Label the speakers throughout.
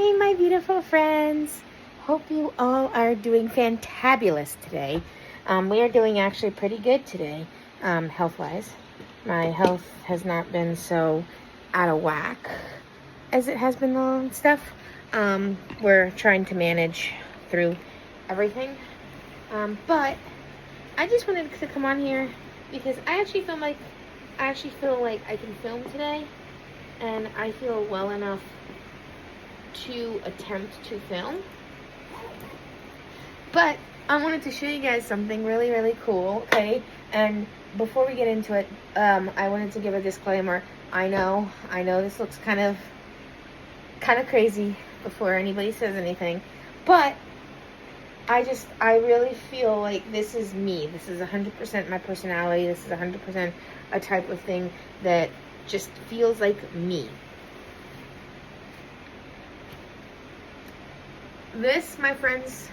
Speaker 1: Hey, my beautiful friends. Hope you all are doing fantabulous today. We are doing actually pretty good today, health-wise. My health has not been so out of whack as it has been and stuff. We're trying to manage through everything. But I just wanted to come on here because I actually feel like I can film today, and I feel well enough to attempt to film. But I wanted to show you guys something really, really cool, okay? And before we get into it, I wanted to give a disclaimer. I know this looks kind of crazy before anybody says anything, but I really feel like this is me. This is 100% my personality. This is 100% a type of thing that just feels like me. This, my friends,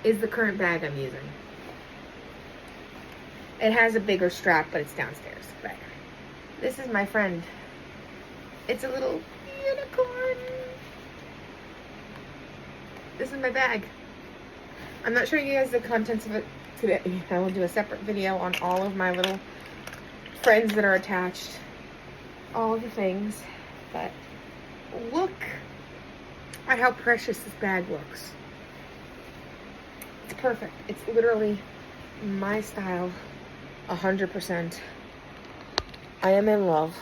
Speaker 1: is the current bag I'm using. It has a bigger strap, but it's downstairs. But this is my friend. It's a little unicorn. This is my bag. I'm not showing you guys the contents of it today. I will do a separate video on all of my little friends that are attached. All of the things. But look at how precious this bag looks. It's perfect. It's literally my style, 100%. I am in love.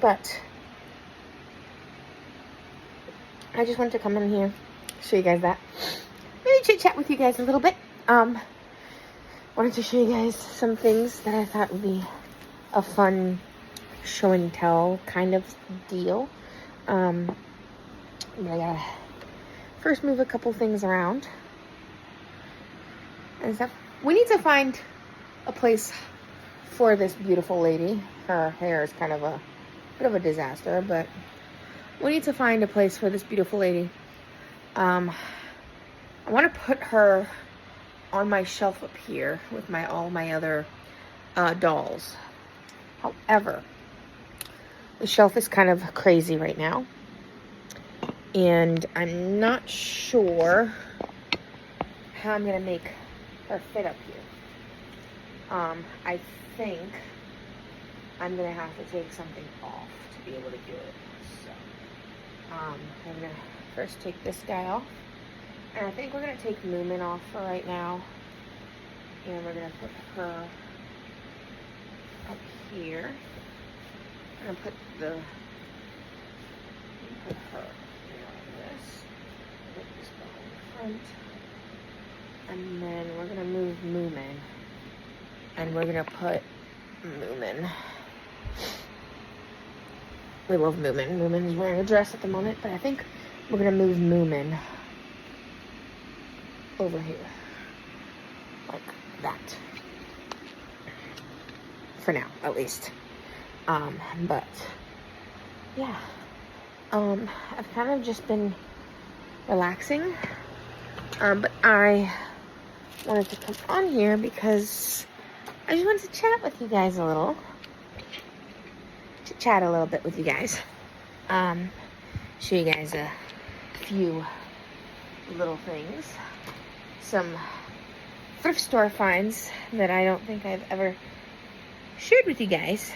Speaker 1: But I just wanted to come in here, show you guys that. Maybe chit chat with you guys a little bit. Wanted to show you guys some things that I thought would be a fun show and tell kind of deal. I gotta first move a couple things around and stuff. We need to find a place for this beautiful lady. Her hair is kind of a bit of a disaster, but we need to find a place for this beautiful lady. I want to put her on my shelf up here with all my other dolls. However, the shelf is kind of crazy right now, and I'm not sure how I'm gonna make her fit up here. I think I'm gonna have to take something off to be able to do it. So, I'm gonna first take this guy off, and I think we're gonna take Moomin off for right now, and we're gonna put her up here. I'm gonna put her this, put this behind the front, and then we're gonna move Moomin, and we're gonna put Moomin. We love Moomin. Moomin is wearing a dress at the moment, but I think we're gonna move Moomin over here, like that, for now, at least. But yeah, I've kind of just been relaxing, but I wanted to come on here because I just wanted to chat with you guys a little, chat a little bit with you guys, show you guys a few little things, some thrift store finds that I don't think I've ever shared with you guys.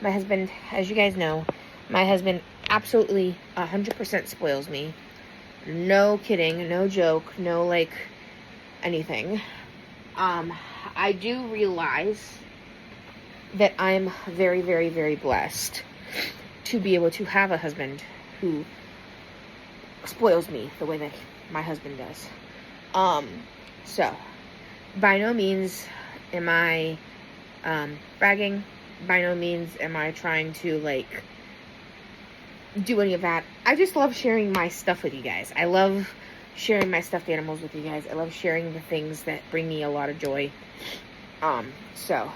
Speaker 1: My husband, as you guys know, my husband absolutely 100% spoils me. No kidding, no joke, no like anything. I do realize that I'm very, very, very blessed to be able to have a husband who spoils me the way that my husband does. So by no means am I bragging. By no means am I trying to like do any of that. I just love sharing my stuff with you guys. I love sharing my stuffed animals with you guys. I love sharing the things that bring me a lot of joy. So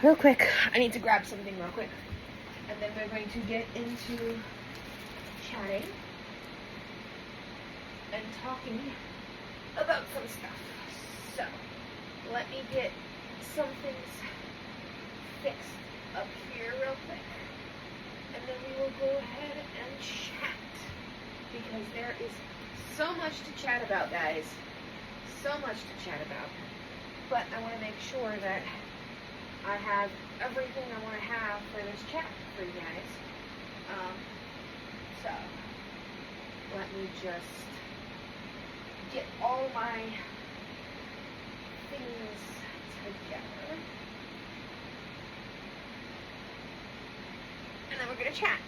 Speaker 1: real quick, I need to grab something real quick, and then we're going to get into chatting and talking about some stuff. So let me get some things fixed up here real quick, and then we will go ahead and There is so much to chat about, guys. So much to chat about. But I want to make sure that I have everything I want to have for this chat for you guys. So, let me just get all my things together. And then we're going to chat.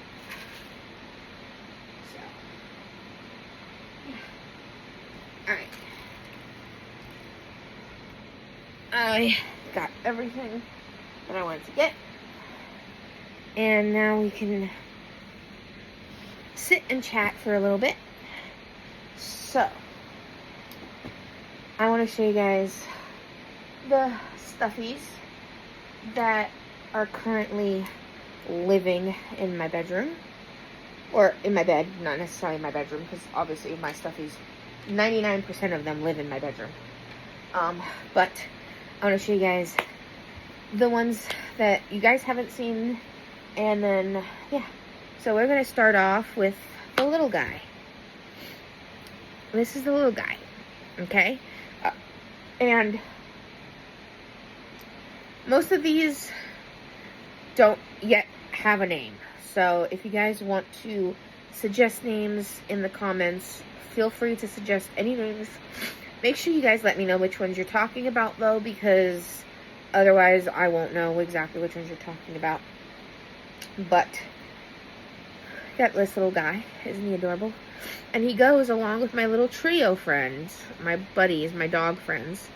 Speaker 1: So, yeah. Alright. I got everything that I wanted to get. And now we can sit and chat for a little bit. So, I want to show you guys the stuffies that are currently living in my bedroom. Or in my bed, not necessarily in my bedroom, because obviously my stuffies, 99% of them live in my bedroom. But I want to show you guys the ones that you guys haven't seen. And then, yeah. So we're going to start off with the little guy. This is the little guy. Okay? And most of these don't yet have a name. So if you guys want to suggest names in the comments, feel free to suggest any names. Make sure you guys let me know which ones you're talking about, though, because otherwise I won't know exactly which ones you're talking about. But got this little guy. Isn't he adorable? And he goes along with my little trio friends, my buddies, my dog friends.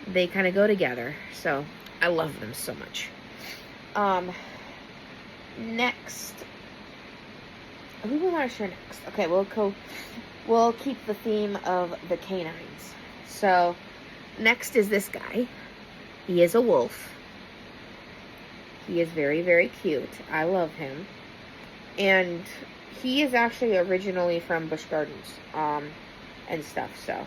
Speaker 1: They kind of go together. So I love them so much. Next. Who do we want to share next? Okay, we'll keep the theme of the canines. So next is this guy. He is a wolf. He is very, very cute. I love him. And he is actually originally from Busch Gardens, and stuff, so.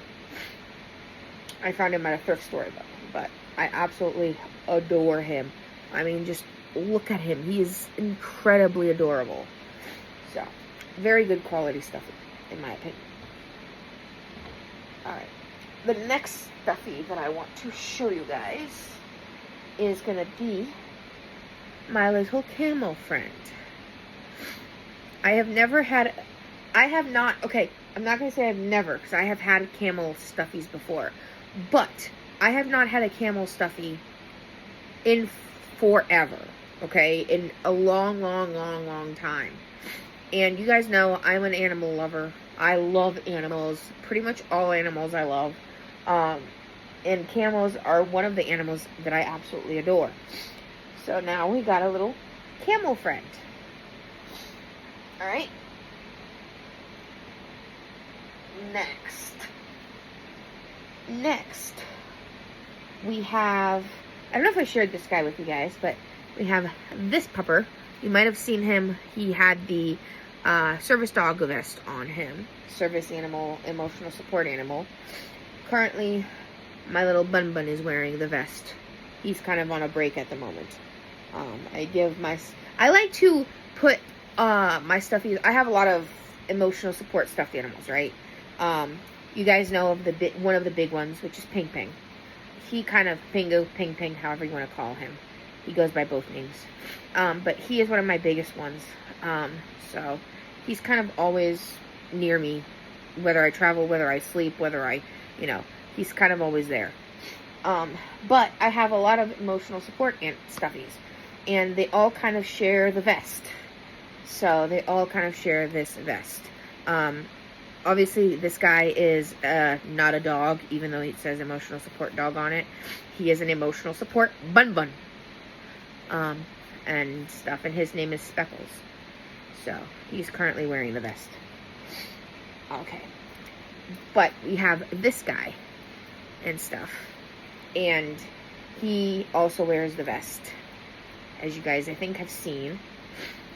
Speaker 1: I found him at a thrift store, though, but I absolutely adore him. I mean, just look at him. He is incredibly adorable. So, very good quality stuff, in my opinion. Alright. The next stuffy that I want to show you guys is going to be my little camel friend. I'm not going to say I've never, because I have had camel stuffies before, but I have not had a camel stuffy in forever, okay, in a long, long, long, long time. And you guys know I'm an animal lover. I love animals, pretty much all animals I love, and camels are one of the animals that I absolutely adore. So now we got a little camel friend. Alright. Next, we have, I don't know if I shared this guy with you guys, but we have this pupper. You might have seen him. He had the service dog vest on him. Service animal, emotional support animal. Currently, my little Bun Bun is wearing the vest. He's kind of on a break at the moment. I like to put my stuffies. I have a lot of emotional support stuffed animals, right? You guys know of one of the big ones, which is Ping Ping. He kind of Pingo, Ping Ping, however you want to call him. He goes by both names. But he is one of my biggest ones. So he's kind of always near me, whether I travel, whether I sleep, whether I, he's kind of always there. But I have a lot of emotional support stuffies, and they all kind of share the vest. So they all kind of share this vest. Obviously, this guy is not a dog, even though it says emotional support dog on it. He is an emotional support Bun Bun. And stuff. And his name is Speckles. So, he's currently wearing the vest. Okay. But we have this guy and stuff. And he also wears the vest. As you guys, I think, have seen.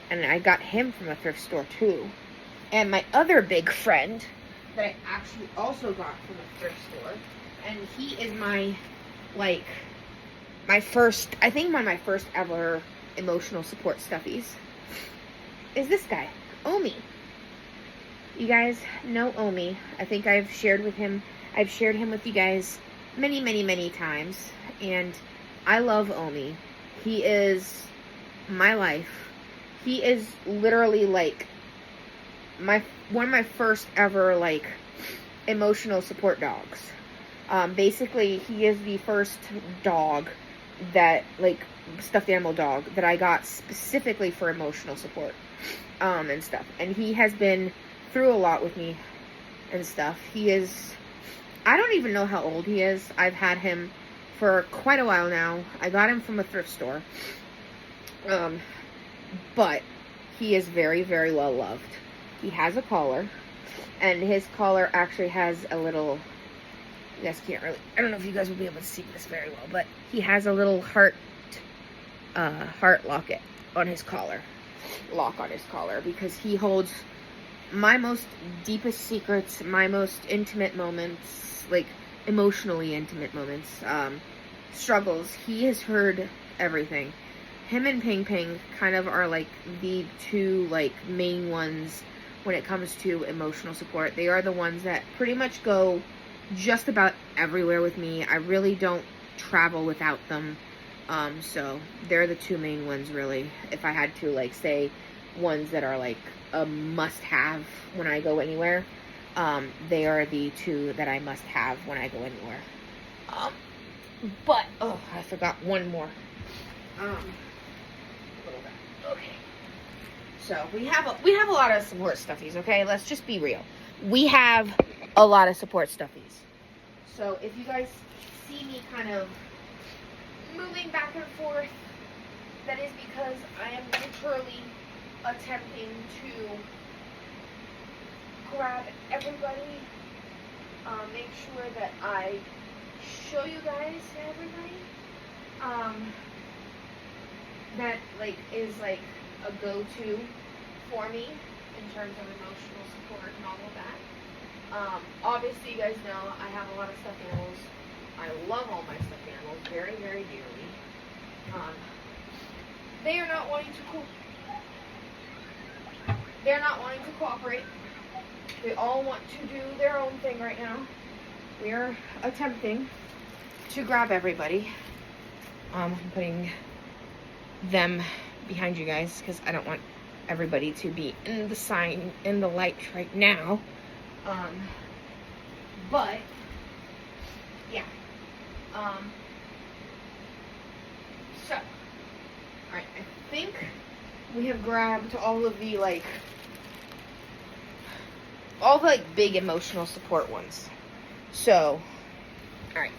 Speaker 1: And I got him from a thrift store, too. And my other big friend that I actually also got from a thrift store, and he is my first, I think one of my first ever emotional support stuffies, is this guy, Omi. You guys know Omi. I think I've shared him with you guys many, many, many times. And I love Omi. He is my life. He is literally like one of my first ever like emotional support dogs. Basically, he is the first dog that, like, stuffed animal dog that I got specifically for emotional support, and stuff. And he has been through a lot with me and stuff. He is, I don't even know how old he is. I've had him for quite a while now. I got him from a thrift store. But he is very, very well loved. He has a collar, and his collar actually has a little, you guys can't really, I don't know if you guys will be able to see this very well, but he has a little heart locket on his collar, because he holds my most deepest secrets, my most intimate moments, like emotionally intimate moments, struggles. He has heard everything. Him and Ping Ping kind of are like the two like main ones when it comes to emotional support. They are the ones that pretty much go just about everywhere with me. I really don't travel without them. So they're the two main ones, really. If I had to like say ones that are like a must-have when I go anywhere, they are the two that I must have when I go anywhere. But oh, I forgot one more. Okay. So we have a lot of support stuffies. Okay, let's just be real. We have a lot of support stuffies. So if you guys see me kind of moving back and forth, that is because I am literally attempting to grab everybody, make sure that I show you guys everybody, that like is like a go-to for me in terms of emotional support and all of that. Obviously you guys know I have a lot of stuffed animals. I love all my stuffed animals very, very dearly. They are not wanting to cooperate. They all want to do their own thing right now. We are attempting to grab everybody. I'm putting them behind you guys because I don't want everybody to be in the light right now. But yeah. So, alright, I think we have grabbed all the big emotional support ones. So, alright.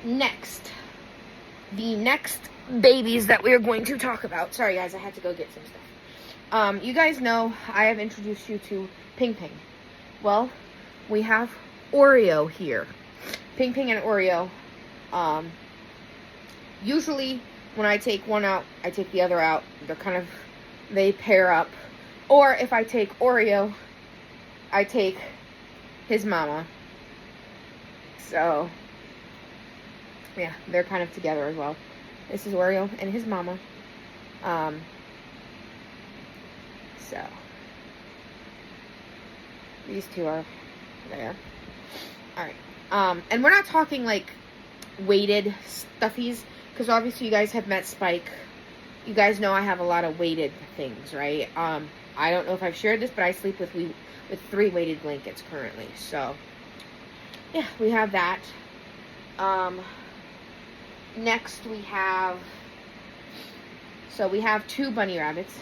Speaker 1: The next babies that we are going to talk about. Sorry guys, I had to go get some stuff. You guys know I have introduced you to Ping Ping. Well, we have Oreo here. Ping Ping and Oreo. Usually when I take one out, I take the other out. They pair up. Or if I take Oreo, I take his mama. So, yeah, they're kind of together as well. This is Oreo and his mama. So, these two are there. Alright. And we're not talking like weighted stuffies, because obviously you guys have met Spike. You guys know I have a lot of weighted things, right? I don't know if I've shared this, but I sleep with 3 weighted blankets currently. So, yeah, we have that. Next we have 2 bunny rabbits.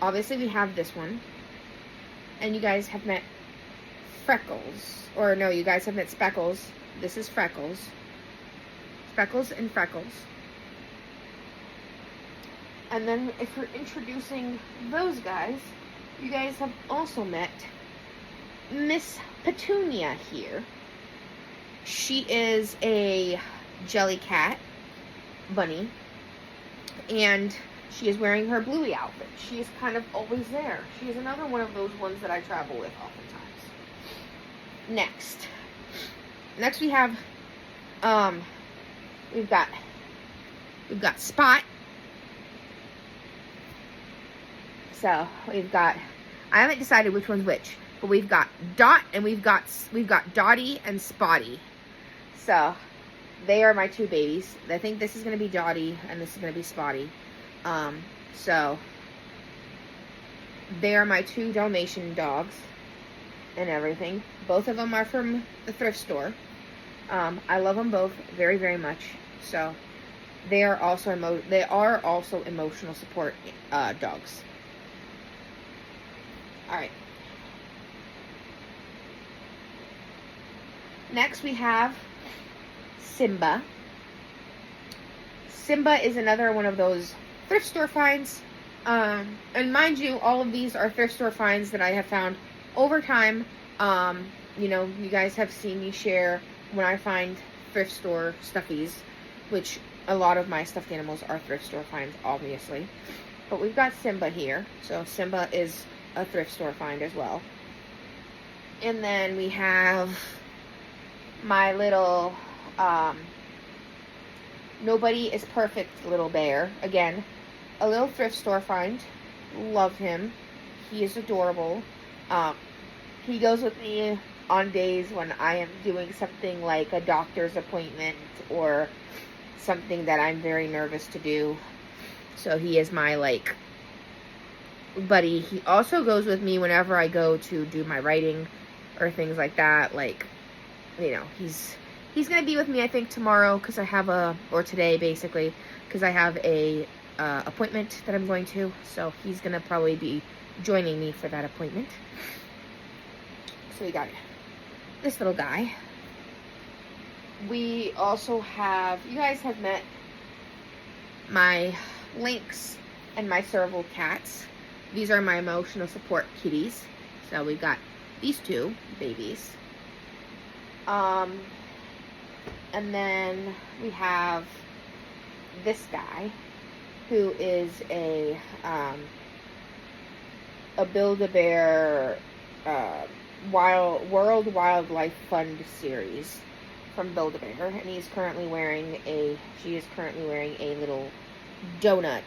Speaker 1: Obviously we have this one. And you guys have met Freckles. Or no, you guys have met Speckles. This is Freckles. Speckles and Freckles. And then if we're introducing those guys, you guys have also met Miss Petunia here. She is a jelly cat bunny, and she is wearing her Bluey outfit. She is kind of always there. She is another one of those ones that I travel with oftentimes. Next we have we've got Spot. So we've got, I haven't decided which one's which. But we've got Dot and we've got Dottie and Spotty. So they are my 2 babies. I think this is going to be Dottie and this is going to be Spotty. So they are my 2 Dalmatian dogs and everything. Both of them are from the thrift store. I love them both very, very much. So they are also emotional support dogs. All right. Next we have Simba. Simba is another one of those thrift store finds. And mind you, all of these are thrift store finds that I have found over time. You know, you guys have seen me share when I find thrift store stuffies, which a lot of my stuffed animals are thrift store finds, obviously. But we've got Simba here. So Simba is a thrift store find as well. And then we have my little Nobody is Perfect little bear. Again, a little thrift store find. Love him. He is adorable. He goes with me on days when I am doing something like a doctor's appointment or something that I'm very nervous to do. So he is my, like, buddy. He also goes with me whenever I go to do my writing or things like that. Like, you know, he's going to be with me, I think, tomorrow because I have or today, basically, because I have a appointment that I'm going to. So he's going to probably be joining me for that appointment. So we got this little guy. We also have, you guys have met my lynx and my serval cats. These are my emotional support kitties. So we've got these 2 babies. And then we have this guy who is a Build-A-Bear World Wildlife Fund series from Build-A-Bear, and she is currently wearing a little donut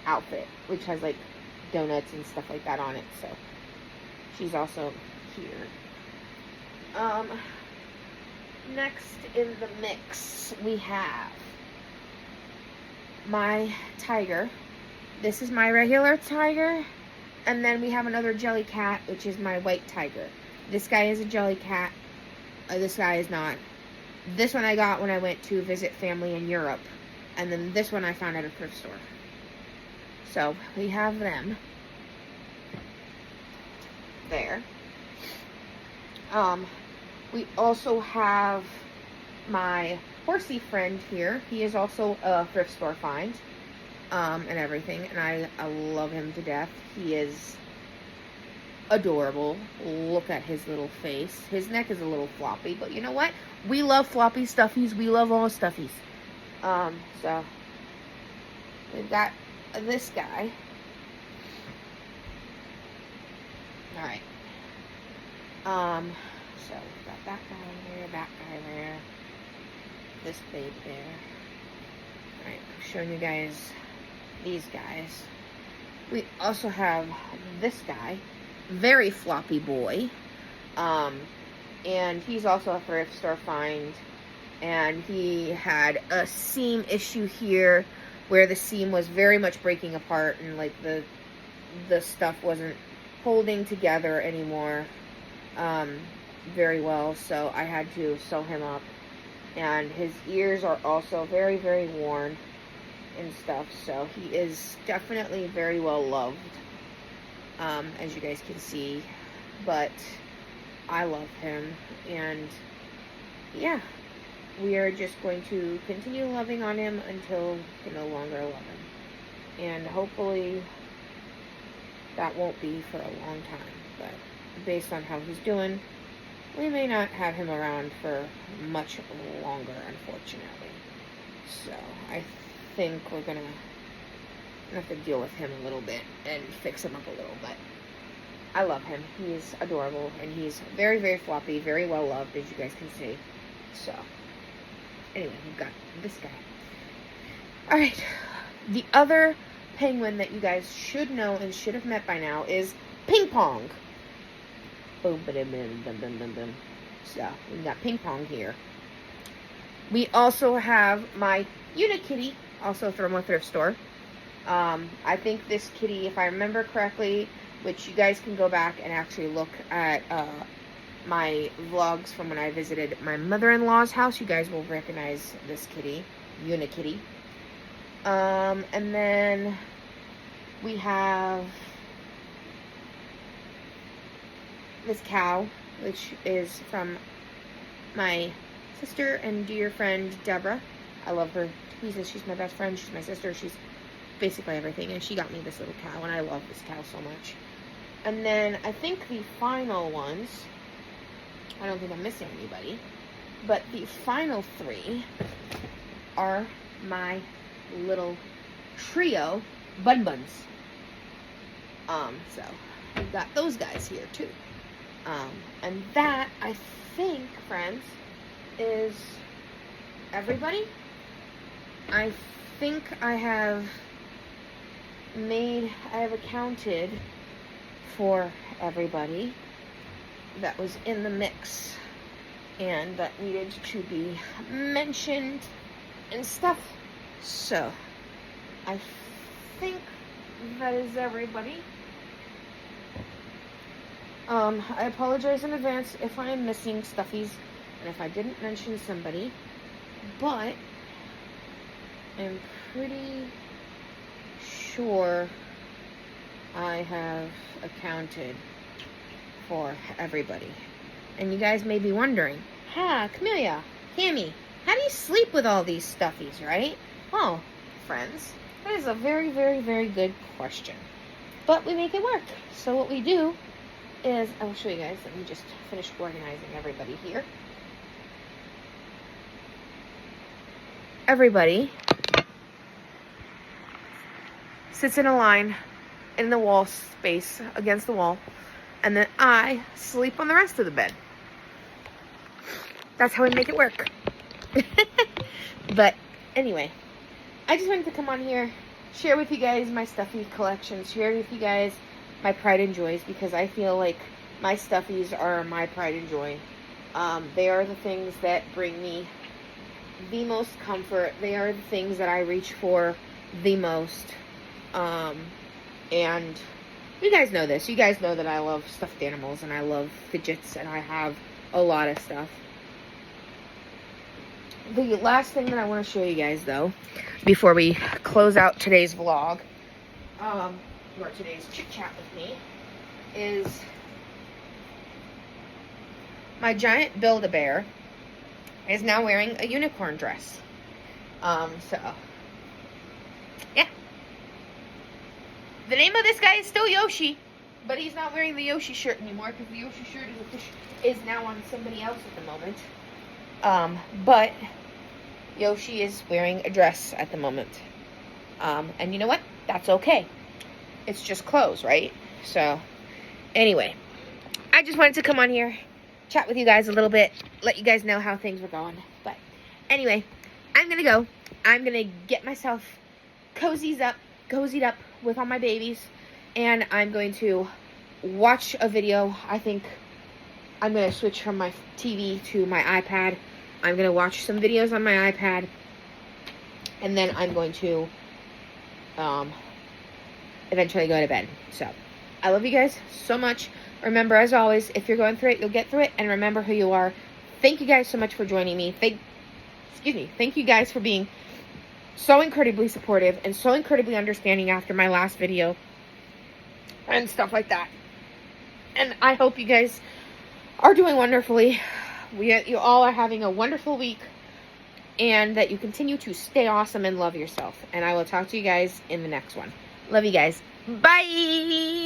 Speaker 1: outfit, which has like donuts and stuff like that on it. So she's also here. Next in the mix we have my tiger. This is my regular tiger. And then we have another jelly cat, which is my white tiger. This guy is a jelly cat. This guy is not. This one I got when I went to visit family in Europe. And then this one I found at a thrift store. So we have them there. We also have my horsey friend here. He is also a thrift store find. And everything, and I love him to death. He is adorable. Look at his little face. His neck is a little floppy, but you know what? We love floppy stuffies. We love all stuffies. So we've got this guy. All right. So we've got that guy there, that guy there, this baby there. All right, I'm showing you guys these guys. We also have this guy, very floppy boy, and he's also a thrift store find, and he had a seam issue here where the seam was very much breaking apart, and like the stuff wasn't holding together anymore very well, so I had to sew him up. And his ears are also very, very worn and stuff, so he is definitely very well loved, as you guys can see. But I love him, and yeah, we are just going to continue loving on him until we can no longer love him, and hopefully that won't be for a long time. But based on how he's doing, we may not have him around for much longer, unfortunately. So I think we're gonna have to deal with him a little bit and fix him up a little, but I love him. He's adorable, and he's very, very floppy, very well loved, as you guys can see. So anyway, we've got this guy. Alright, the other penguin that you guys should know and should have met by now is Ping Pong. Boom, ba-dum, bum, bum, bum, bum, bum. So, we got Ping Pong here. We also have my Unikitty, also from a thrift store. I think this kitty, if I remember correctly, which you guys can go back and actually look at my vlogs from when I visited my mother-in-law's house, you guys will recognize this kitty, Unikitty. And then we have this cow, which is from my sister and dear friend Deborah. I love her to pieces. She's my best friend. She's my sister. She's basically everything. And she got me this little cow, and I love this cow so much. And then I think the final ones, I don't think I'm missing anybody, but the final three are my little trio Bun Buns. So we've got those guys here too. And that, I think, friends, is everybody. I think I have accounted for everybody that was in the mix and that needed to be mentioned and stuff. So, I think that is everybody. I apologize in advance if I am missing stuffies and if I didn't mention somebody, but I'm pretty sure I have accounted for everybody. And you guys may be wondering, Camellia, Cammy, how do you sleep with all these stuffies, right? Well, friends, that is a very, very, very good question. But we make it work. So what we do is, I will show you guys. Let me just finish organizing everybody here. Everybody sits in a line in the wall space against the wall, and then I sleep on the rest of the bed. That's how we make it work. But anyway, I just wanted to come on here, share with you guys my stuffy collection, share with you guys my pride and joys, because I feel like my stuffies are my pride and joy. They are the things that bring me the most comfort. They are the things that I reach for the most. And you guys know this. You guys know that I love stuffed animals and I love fidgets and I have a lot of stuff. The last thing that I want to show you guys, though, before we close out today's vlog, or today's chit-chat with me, is my giant Build-A-Bear is now wearing a unicorn dress. So, yeah. The name of this guy is still Yoshi, but he's not wearing the Yoshi shirt anymore because the Yoshi shirt is now on somebody else at the moment. But Yoshi is wearing a dress at the moment. And you know what? That's okay. It's just clothes, right? So, anyway, I just wanted to come on here, chat with you guys a little bit, let you guys know how things were going. But anyway, I'm going to go. I'm going to get myself cozied up with all my babies, and I'm going to watch a video. I think I'm going to switch from my TV to my iPad. I'm going to watch some videos on my iPad, and then I'm going to eventually go to bed. So, I love you guys so much. Remember, as always, if you're going through it, you'll get through it, and remember who you are. Thank you guys so much for joining me. Thank you guys for being so incredibly supportive and so incredibly understanding after my last video and stuff like that. And I hope you guys are doing wonderfully. You all are having a wonderful week, and that you continue to stay awesome and love yourself. And I will talk to you guys in the next one. Love you guys. Bye!